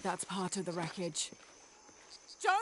that's part of the wreckage. Jonah!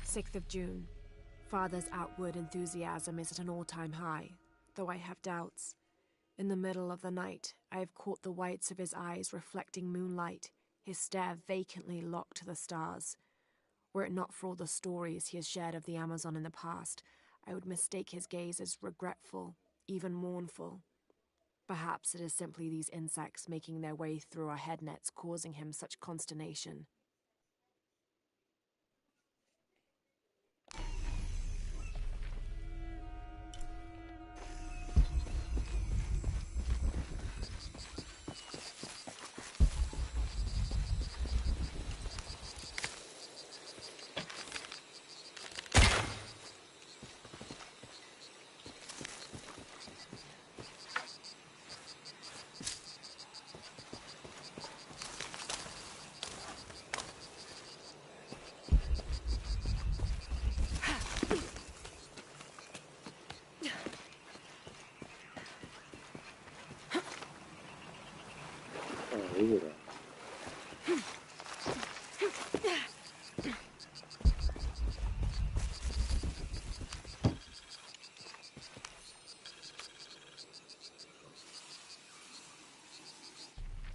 Sixth of June. Father's outward enthusiasm is at an all-time high, though I have doubts. In the middle of the night, I have caught the whites of his eyes reflecting moonlight, his stare vacantly locked to the stars. Were it not for all the stories he has shared of the Amazon in the past, I would mistake his gaze as regretful, even mournful. Perhaps it is simply these insects making their way through our head nets causing him such consternation.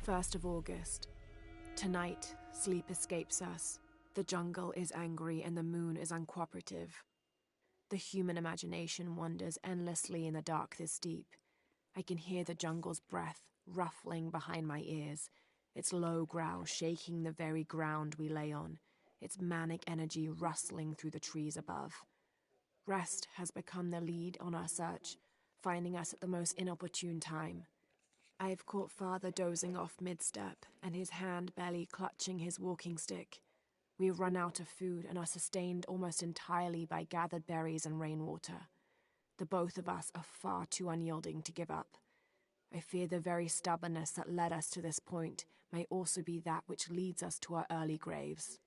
First of August. Tonight, sleep escapes us. The jungle is angry and the moon is uncooperative. The human imagination wanders endlessly in the dark this deep. I can hear the jungle's breath ruffling behind my ears, its low growl shaking the very ground we lay on, its manic energy rustling through the trees above. Rest has become the lead on our search, finding us at the most inopportune time. I have caught Father dozing off mid-step, and his hand barely clutching his walking stick. We have run out of food and are sustained almost entirely by gathered berries and rainwater. The both of us are far too unyielding to give up. I fear the very stubbornness that led us to this point may also be that which leads us to our early graves.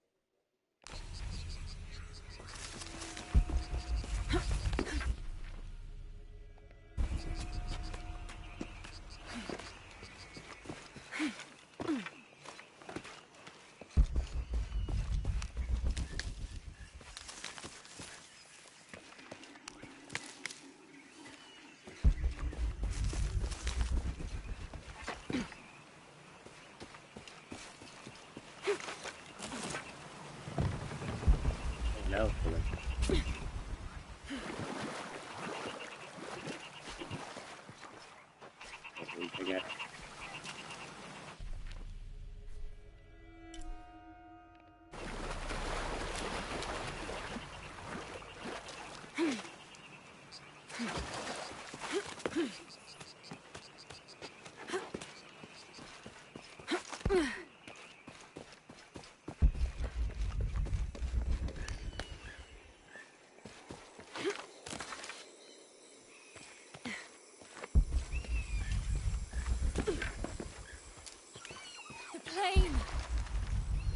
No, forget. Plane!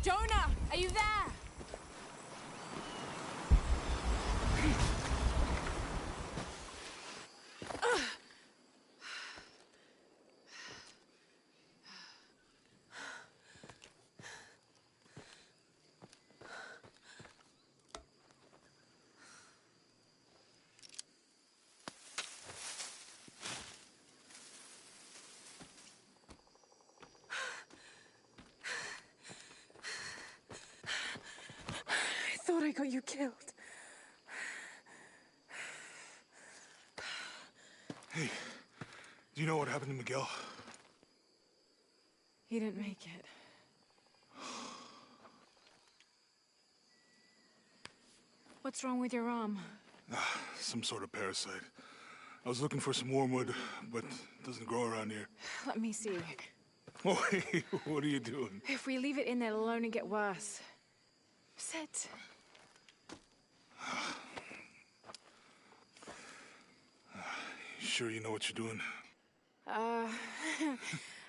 Jonah, are you there? I thought I got you killed. Hey, do you know what happened to Miguel? He didn't make it. What's wrong with your arm? Some sort of parasite. I was looking for some wormwood, but it doesn't grow around here. Let me see. Oh, hey, what are you doing? If we leave it in there, it'll only get worse. Sit. You sure you know what you're doing?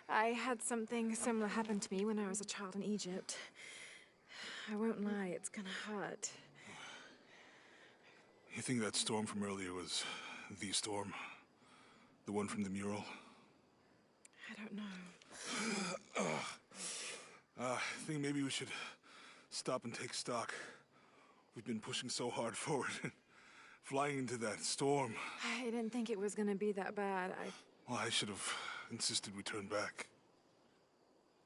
I had something similar happen to me when I was a child in Egypt. I won't lie, it's gonna hurt. You think that storm from earlier was the storm? The one from the mural? I don't know. I think maybe we should stop and take stock. We've been pushing so hard forward, flying into that storm. I didn't think it was gonna be that bad. Well, I should have insisted we turn back.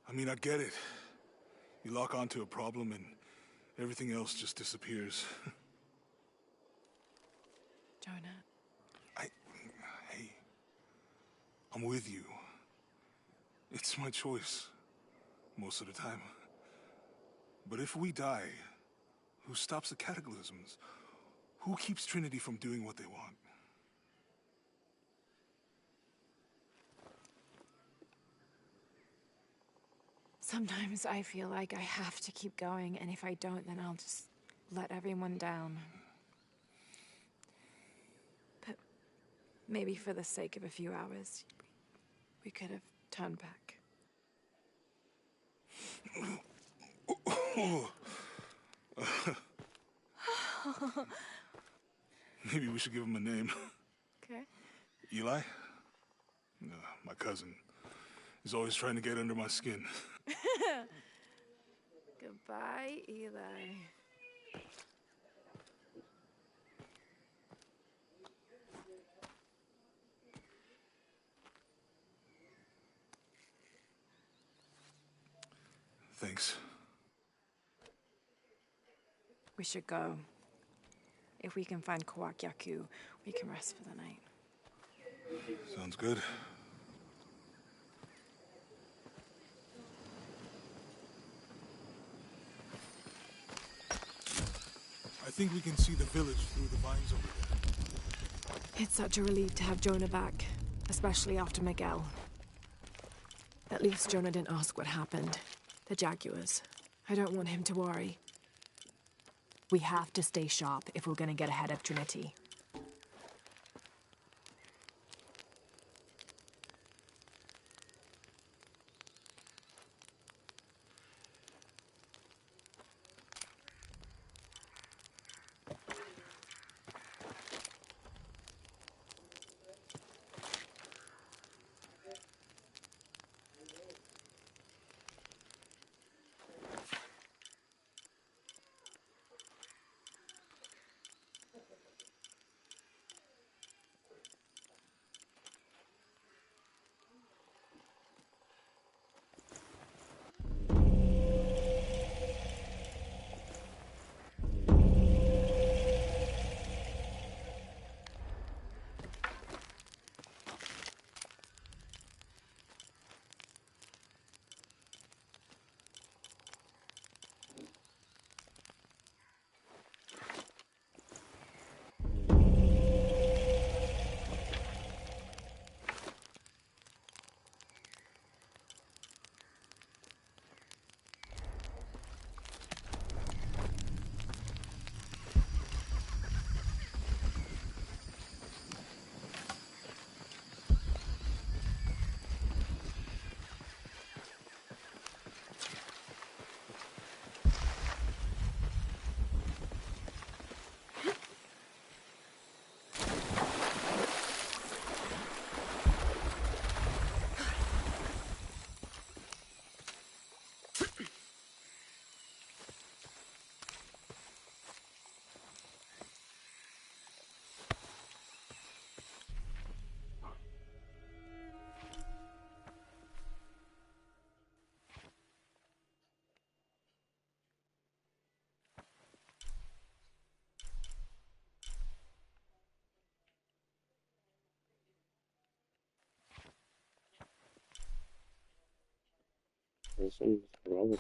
I mean, I get it. You lock onto a problem and everything else just disappears. Jonah. Hey, I'm with you. It's my choice, most of the time. But if we die, who stops the cataclysms? Who keeps Trinity from doing what they want? Sometimes I feel like I have to keep going, and if I don't, then I'll just let everyone down. But maybe for the sake of a few hours, we could have turned back. Maybe we should give him a name. Okay. Eli? My cousin. He's always trying to get under my skin. Goodbye, Eli. Thanks. We should go. If we can find Kawak Yaku, we can rest for the night. Sounds good. I think we can see the village through the vines over there. It's such a relief to have Jonah back, especially after Miguel. At least Jonah didn't ask what happened. The Jaguars. I don't want him to worry. We have to stay sharp if we're gonna get ahead of Trinity. Something's wrong with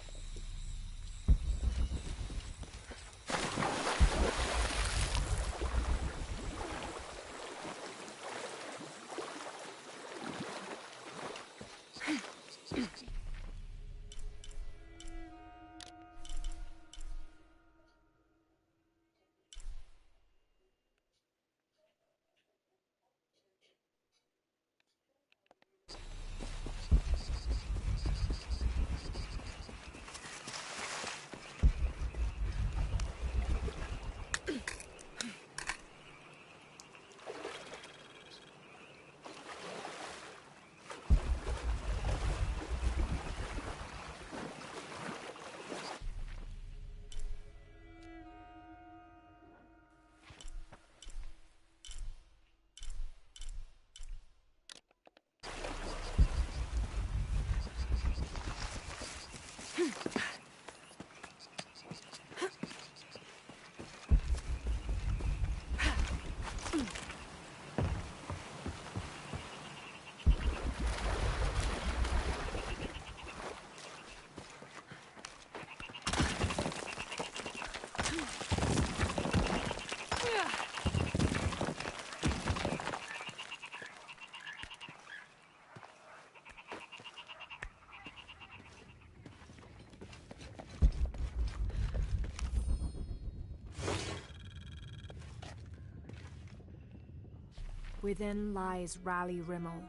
Within lies Raleigh Rimmel,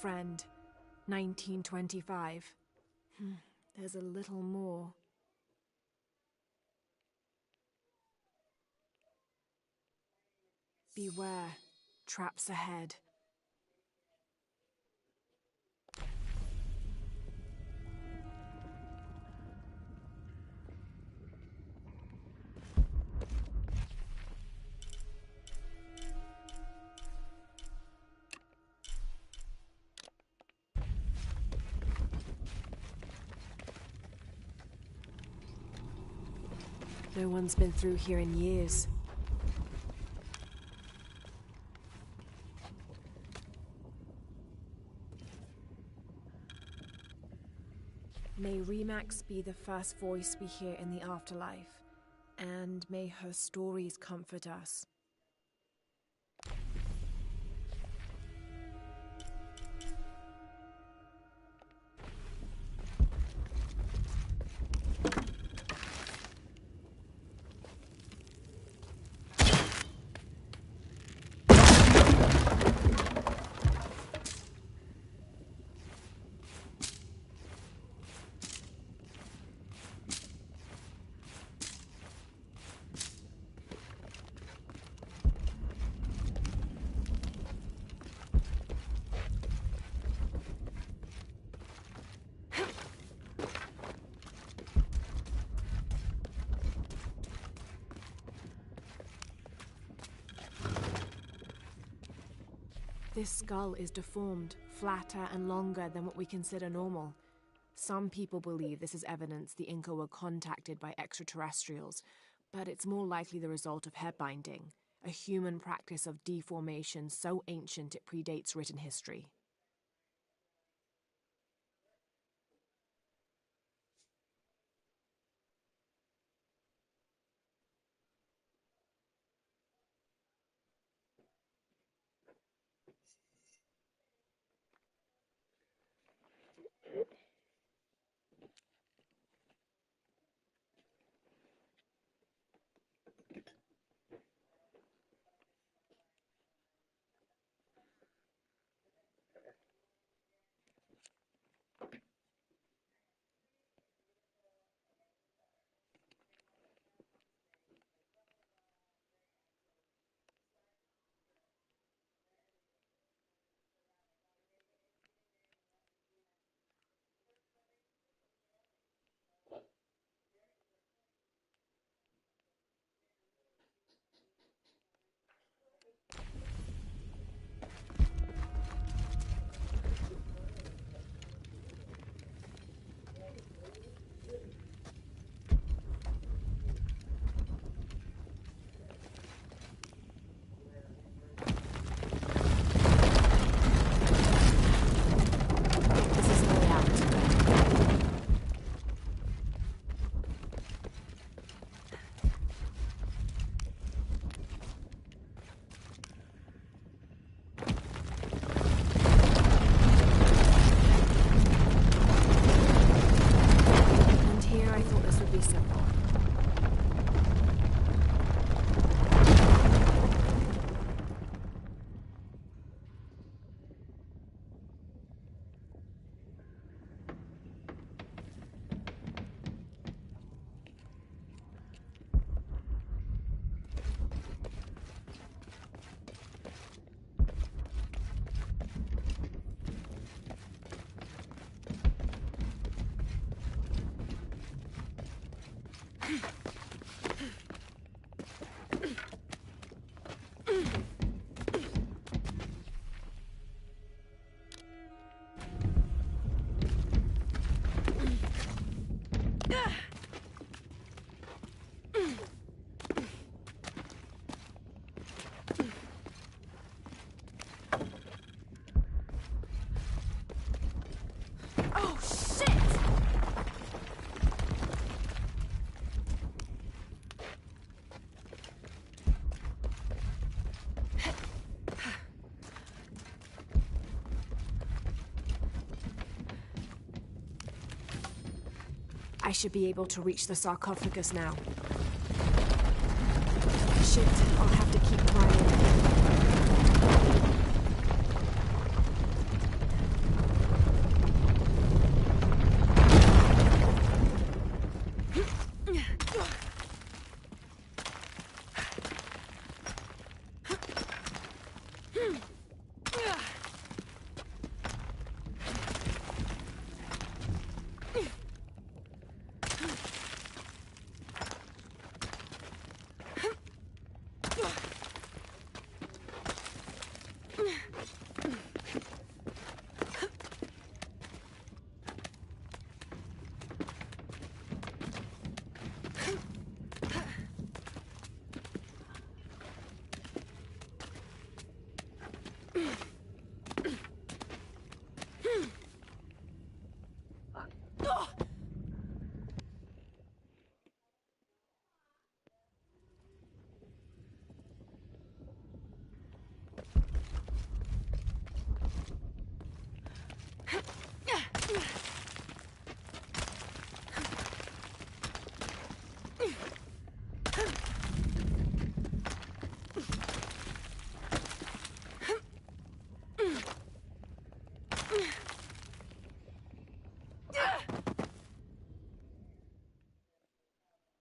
friend, 1925. There's a little more. Beware, traps ahead. No one's been through here in years. May Remax be the first voice we hear in the afterlife, and may her stories comfort us. This skull is deformed, flatter and longer than what we consider normal. Some people believe this is evidence the Inca were contacted by extraterrestrials, but it's more likely the result of head binding, a human practice of deformation so ancient it predates written history. I should be able to reach the sarcophagus now. Shit, I'll have to keep climbing.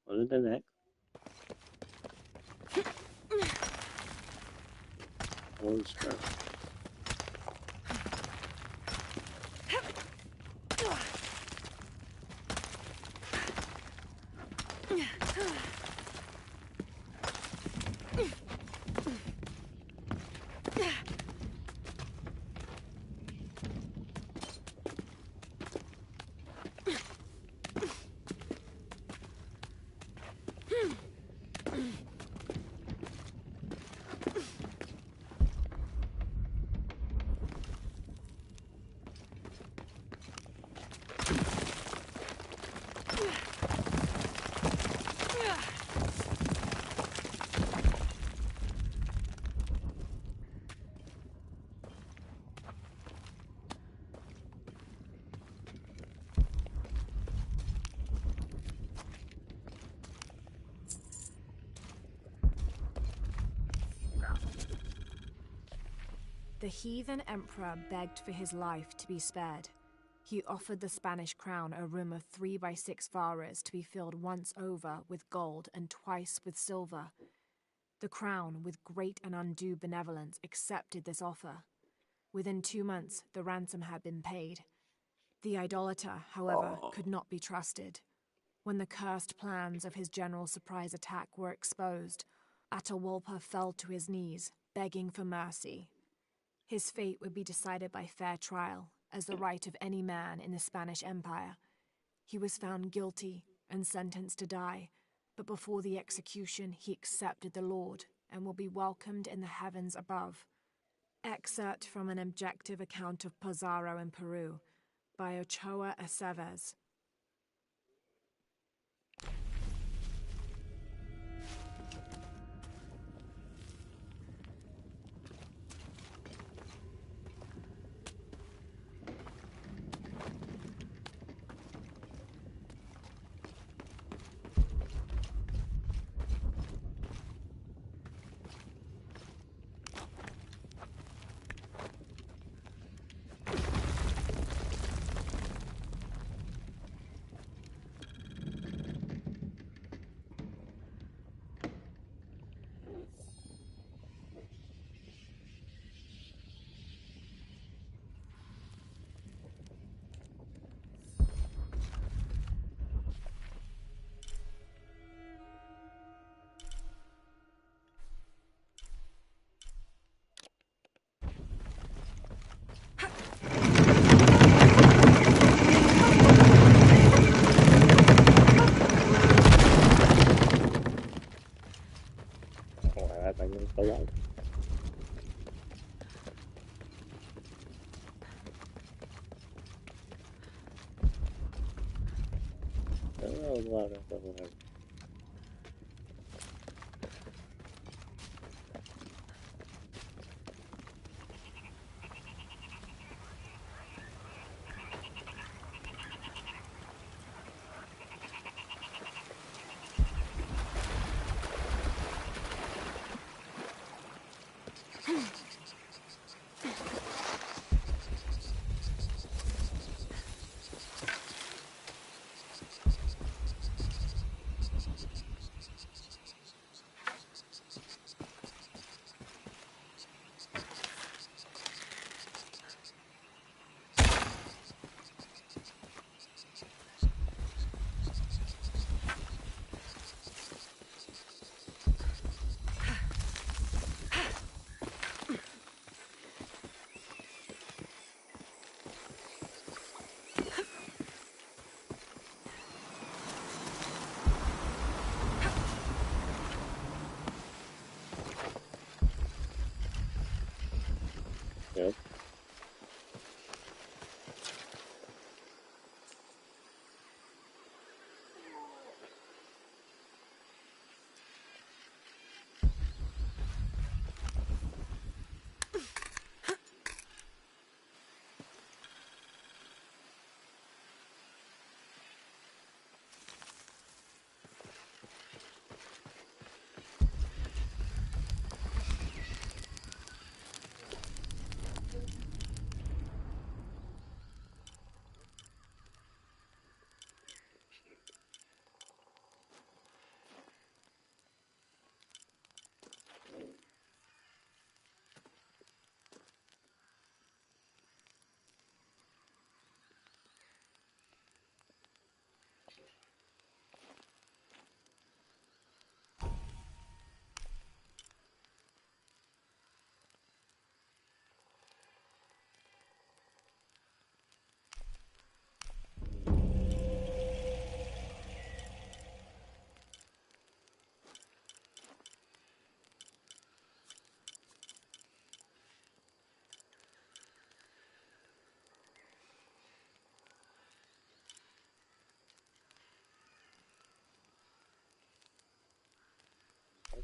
What is the next? Old stuff. The heathen emperor begged for his life to be spared. He offered the Spanish crown a room of 3 by 6 varas to be filled once over with gold and twice with silver. The crown, with great and undue benevolence, accepted this offer. Within 2 months, the ransom had been paid. The idolater, however, could not be trusted. When the cursed plans of his general surprise attack were exposed, Atahualpa fell to his knees, begging for mercy. His fate would be decided by fair trial, as the right of any man in the Spanish Empire. He was found guilty and sentenced to die, but before the execution he accepted the Lord and will be welcomed in the heavens above. Excerpt from an objective account of Pizarro in Peru by Ochoa Aceves.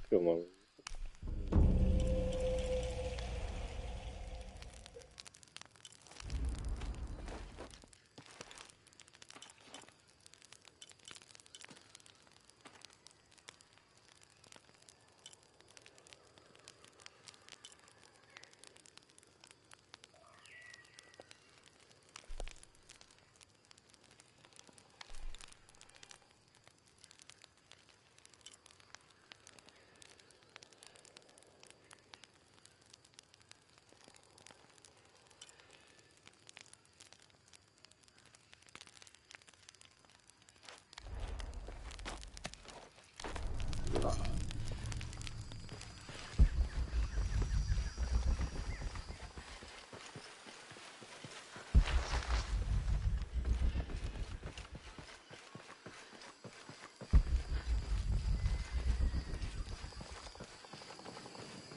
Come on.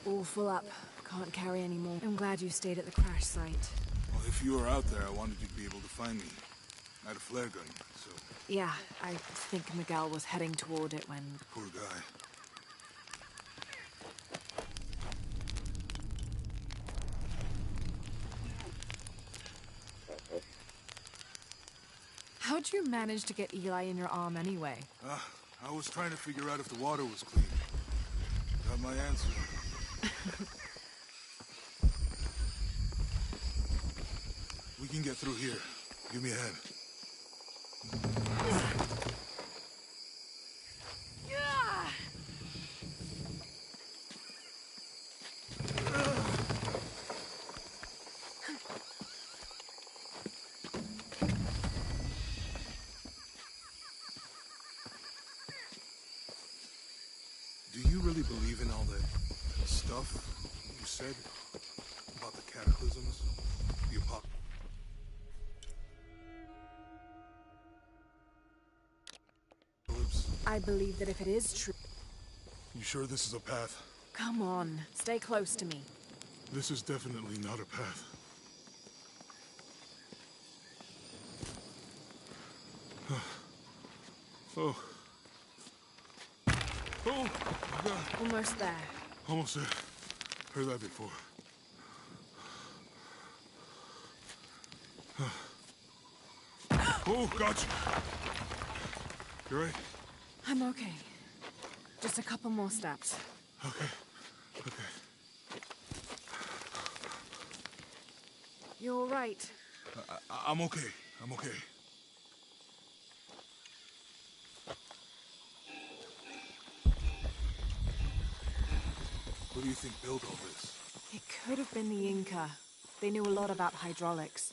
All full up. Can't carry any more. I'm glad you stayed at the crash site. Well, if you were out there, I wanted you to be able to find me. I had a flare gun, so... Yeah, I think Miguel was heading toward it when... Poor guy. How'd you manage to get Eli in your arm anyway? I was trying to figure out if the water was clean. Got my answer. We can get through here. Give me a hand. Do you really believe in all that stuff you said about the cataclysms? The apocalypse? I believe that if it is true... You sure this is a path? Come on, stay close to me. This is definitely not a path. Oh. Oh, my God. Almost there. Almost there. Heard that before. Oh, gotcha. You right? I'm okay. Just a couple more steps. Okay. Okay. You're all right. I'm okay. I'm okay. Who do you think built all this? It could have been the Inca. They knew a lot about hydraulics.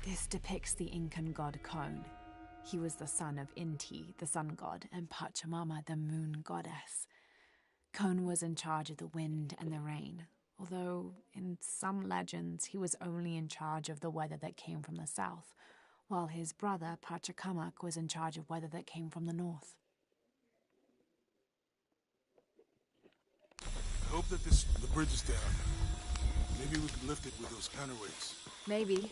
This depicts the Incan god Kon. He was the son of Inti, the sun god, and Pachamama, the moon goddess. Kon was in charge of the wind and the rain, although in some legends he was only in charge of the weather that came from the south, while his brother Pachacamac was in charge of weather that came from the north. I hope that the bridge is down. Maybe we could lift it with those counterweights. Maybe.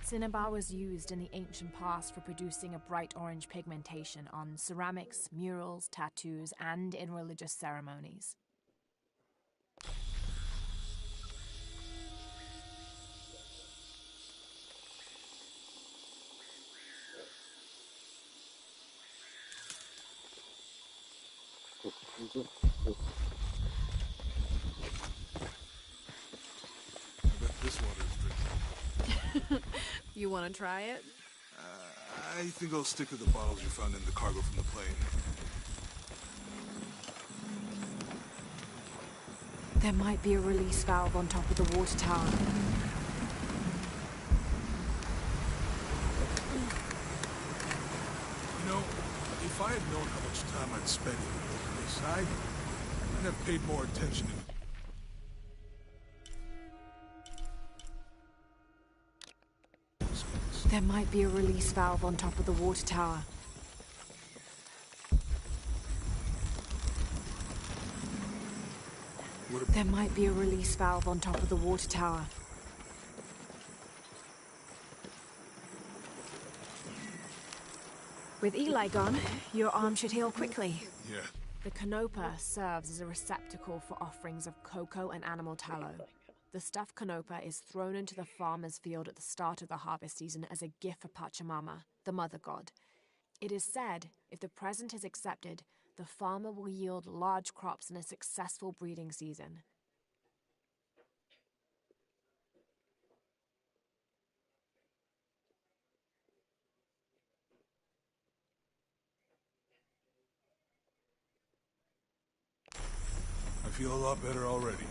Cinnabar was used in the ancient past for producing a bright orange pigmentation on ceramics, murals, tattoos, and in religious ceremonies. I bet this water is drinkable. You want to try it? I think I'll stick to the bottles you found in the cargo from the plane. There might be a release valve on top of the water tower. You know, if I had known how much time I'd spent in the wilderness, I'd have paid more attention to... There might be a release valve on top of the water tower. There might be a release valve on top of the water tower. With Eli gone, your arm should heal quickly. Yeah. The Canopa serves as a receptacle for offerings of cocoa and animal tallow. The stuffed Canopa is thrown into the farmer's field at the start of the harvest season as a gift for Pachamama, the mother god. It is said, if the present is accepted, the farmer will yield large crops in a successful breeding season. I feel a lot better already.